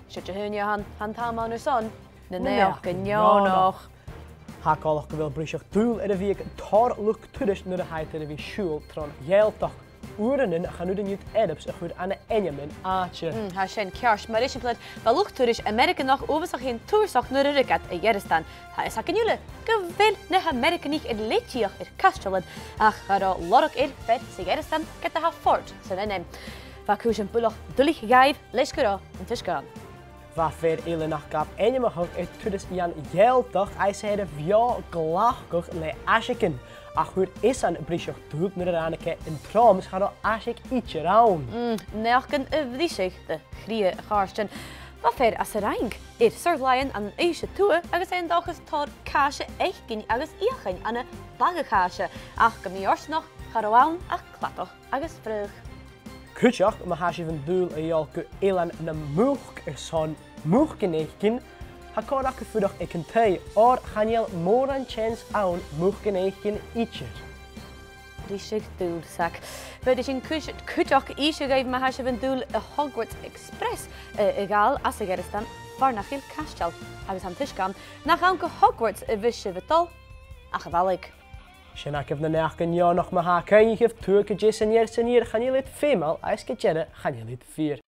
Zit je hun han taman er son? Nee, ja nog. Hakalach gewil brisach doel in de week tar look tudish naar de heid in de week schul tron jeltag uren gaan nu de niet edps goed aan de enjamin aatje. Ha shen kjars maar is in plaats van luchttoerisch Amerika nog overzag in toerzag naar de rikat in Jeristan. Ha is hakken jullie gewil ne Amerika niet in leedjiach in kastelen. Ach ga lorok in vet Jeristan get de ha fort. Zo neem. Vakuzen bulach dullig gaif leskero en tiskan. Waar ver ele nach gab en mag ook het tudish jan jeltag hij zei de via glachig le asjeken. Ach goed is aan brisach doel naar de raneke in troms gaat asjek ietsje raun. Nerken vliesig de grie gaarsten. Wat ver as rank. Surlion aan eise toe agus een dag is tar kaasje eigen agus iegen aan een bagagage. Ach gemiors nog garoan ach klapper agus vrug. Kutjach, maar haasje van doel en jalke elan na moeg is zo'n moeg genegen. Hakor ook gevoelig ik een thee, or gaan jel more een chance aan moeg genegen ietsje. Richtig doel zak. Wij dus een kutjach ietsje geven maar haasje van doel Hogwarts Express. Egal als ik er staan waar naar heel kastel. Agus aan tisch kan. Nach aanke Hogwarts wisje betal. Ach geweldig. Sjenak heb de nachten jaar nog maar haar kan je geeft Turken Jason hier gaan jullie het female als je gaan jullie het vier.